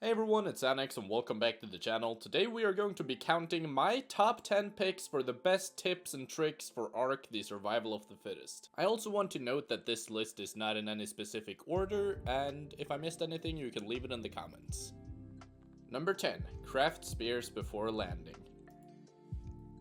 Hey everyone, it's SANYXS and welcome back to the channel. Today we are going to be counting my top 10 picks for the best tips and tricks for ARK, the Survival of the Fittest. I also want to note that this list is not in any specific order, and if I missed anything you can leave it in the comments. Number 10. Craft spears before landing.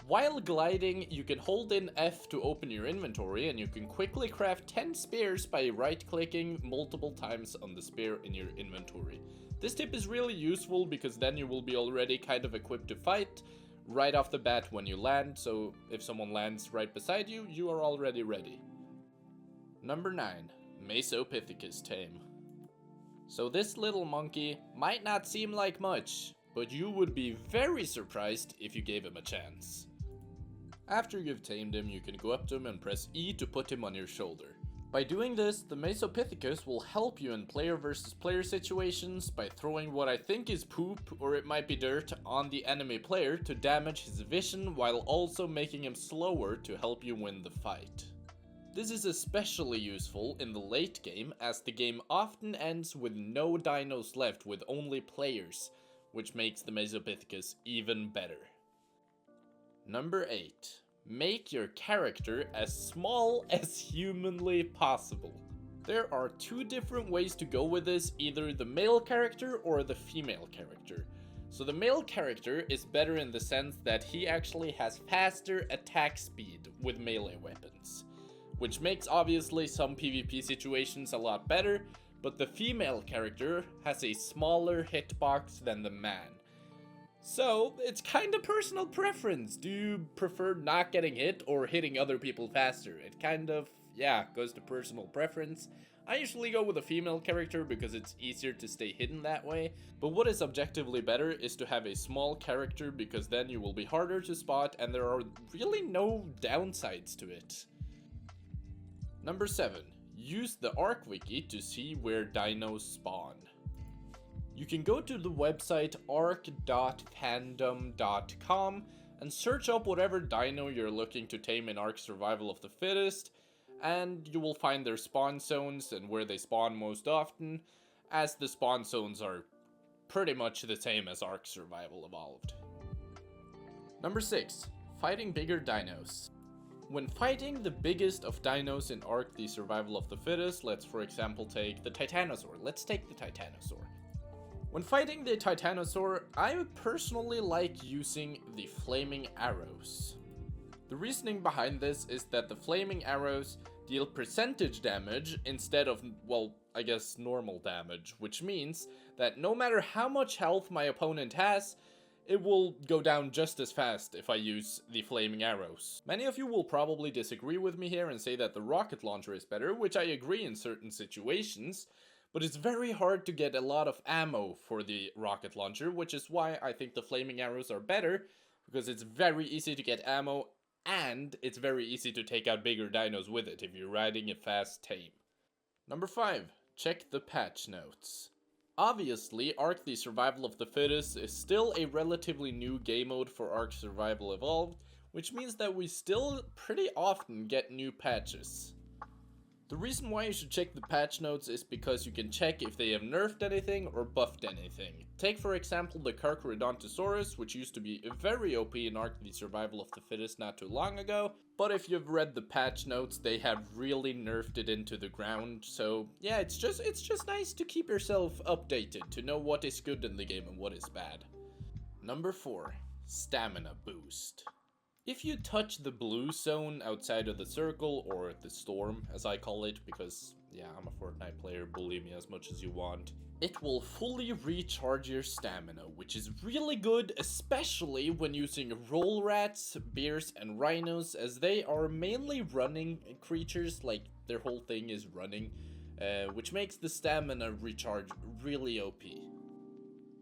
While gliding, you can hold in F to open your inventory, and you can quickly craft 10 spears by right-clicking multiple times on the spear in your inventory. This tip is really useful because then you will be already kind of equipped to fight right off the bat when you land, so if someone lands right beside you, you are already ready. Number 9. MESOPITHECUS tame. So this little monkey might not seem like much, but you would be very surprised if you gave him a chance. After you've tamed him, you can go up to him and press E to put him on your shoulder. By doing this, the MESOPITHECUS will help you in player versus player situations by throwing what I think is poop, or it might be dirt, on the enemy player to damage his vision while also making him slower to help you win the fight. This is especially useful in the late game, as the game often ends with no dinos left with only players, which makes the MESOPITHECUS even better. Number 8. Make your character as small as humanly possible. There are two different ways to go with this, either the male character or the female character. So the male character is better in the sense that he actually has faster attack speed with melee weapons, which makes obviously some PvP situations a lot better, but the female character has a smaller hitbox than the man. So, it's kinda personal preference. Do you prefer not getting hit or hitting other people faster? It kind of, goes to personal preference. I usually go with a female character because it's easier to stay hidden that way. But what is objectively better is to have a small character because then you will be harder to spot and there are really no downsides to it. Number 7. Use the ARK wiki to see where dinos spawn. You can go to the website ark.fandom.com and search up whatever dino you're looking to tame in ARK Survival of the Fittest, and you will find their spawn zones and where they spawn most often, as the spawn zones are pretty much the same as ARK Survival Evolved. Number 6. Fighting bigger dinos. When fighting the biggest of dinos in ARK the Survival of the Fittest, let's for example take the Titanosaur. Let's take the Titanosaur. When fighting the Titanosaur, I personally like using the flaming arrows. The reasoning behind this is that the flaming arrows deal percentage damage instead of, well, I guess normal damage, which means that no matter how much health my opponent has, it will go down just as fast if I use the flaming arrows. Many of you will probably disagree with me here and say that the rocket launcher is better, which I agree in certain situations, but it's very hard to get a lot of ammo for the rocket launcher, which is why I think the flaming arrows are better, because it's very easy to get ammo, and it's very easy to take out bigger dinos with it if you're riding a fast tame. Number 5. Check the patch notes. Obviously, ARK the Survival of the Fittest is still a relatively new game mode for ARK Survival Evolved, which means that we still pretty often get new patches. The reason why you should check the patch notes is because you can check if they have nerfed anything or buffed anything. Take for example the Carcharodontosaurus, which used to be very OP in ARK the Survival of the Fittest not too long ago, but if you've read the patch notes, they have really nerfed it into the ground, so yeah, it's just nice to keep yourself updated, to know what is good in the game and what is bad. Number 4. Stamina boost. If you touch the blue zone outside of the circle, or the storm as I call it, because yeah, I'm a Fortnite player, bully me as much as you want, it will fully recharge your stamina, which is really good, especially when using roll rats, bears, and rhinos, as they are mainly running creatures, like their whole thing is running, which makes the stamina recharge really OP.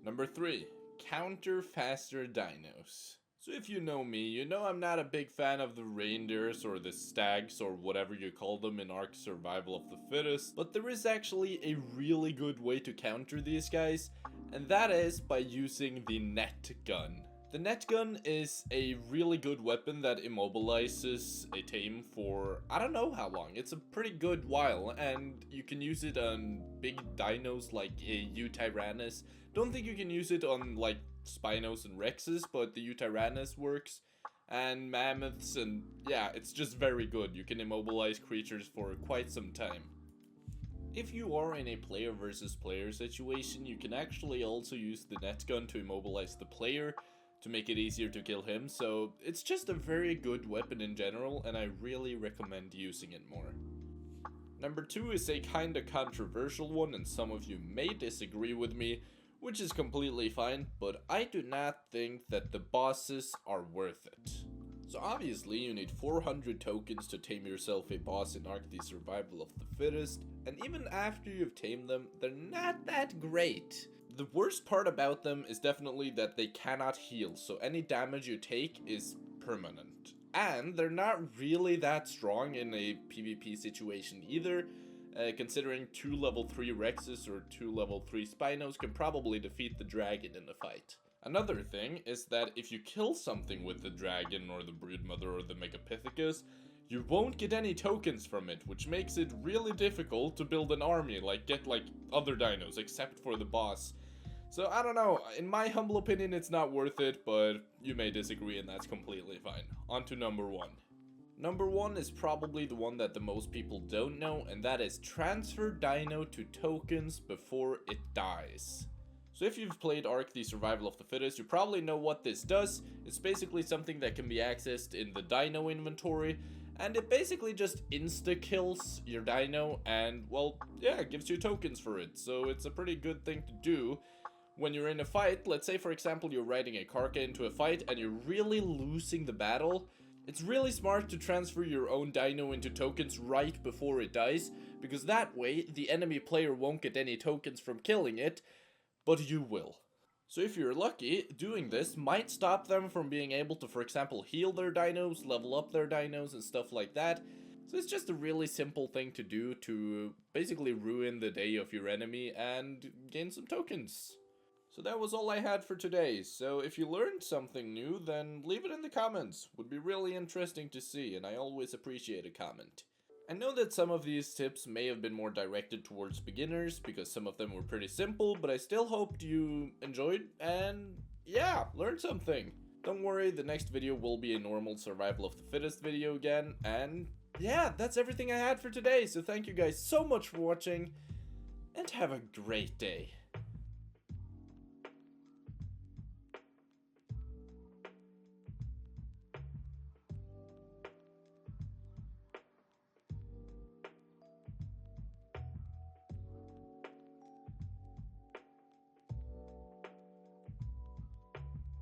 Number 3. Counter faster dinos. So if you know me, you know I'm not a big fan of the reindeers or the stags or whatever you call them in ARK Survival of the Fittest, but there is actually a really good way to counter these guys, and that is by using the net gun. The net gun is a really good weapon that immobilizes a tame for I don't know how long. It's a pretty good while, and you can use it on big dinos like a Tyrannus. Don't think you can use it on like Spinos and Rexes, but the Tyrannus works. And mammoths, and yeah, it's just very good. You can immobilize creatures for quite some time. If you are in a player versus player situation, you can actually also use the net gun to immobilize the player to make it easier to kill him, so it's just a very good weapon in general, and I really recommend using it more. Number 2 is a kinda controversial one, and some of you may disagree with me, which is completely fine, but I do not think that the bosses are worth it. So obviously you need 400 tokens to tame yourself a boss in ARK: The Survival of the Fittest, and even after you've tamed them, they're not that great. The worst part about them is definitely that they cannot heal, so any damage you take is permanent. And they're not really that strong in a PvP situation either, considering 2 level 3 Rexes or 2 level 3 Spinos can probably defeat the dragon in a fight. Another thing is that if you kill something with the dragon or the broodmother or the Megapithecus, you won't get any tokens from it, which makes it really difficult to build an army, get other dinos, except for the boss. So I don't know, in my humble opinion it's not worth it, but you may disagree and that's completely fine. On to number 1. Number 1 is probably the one that the most people don't know, and that is transfer dino to tokens before it dies. So if you've played ARK: The Survival of the Fittest, you probably know what this does. It's basically something that can be accessed in the dino inventory, and it basically just insta-kills your dino and, well, yeah, it gives you tokens for it. So it's a pretty good thing to do when you're in a fight. Let's say, for example, you're riding a Karka into a fight and you're really losing the battle. It's really smart to transfer your own dino into tokens right before it dies, because that way the enemy player won't get any tokens from killing it, but you will. So if you're lucky, doing this might stop them from being able to, for example, heal their dinos, level up their dinos and stuff like that. So it's just a really simple thing to do to basically ruin the day of your enemy and gain some tokens. So that was all I had for today, so if you learned something new, then leave it in the comments. Would be really interesting to see, and I always appreciate a comment. I know that some of these tips may have been more directed towards beginners, because some of them were pretty simple, but I still hoped you enjoyed, and yeah, learned something. Don't worry, the next video will be a normal Survival of the Fittest video again, and yeah, that's everything I had for today, so thank you guys so much for watching, and have a great day.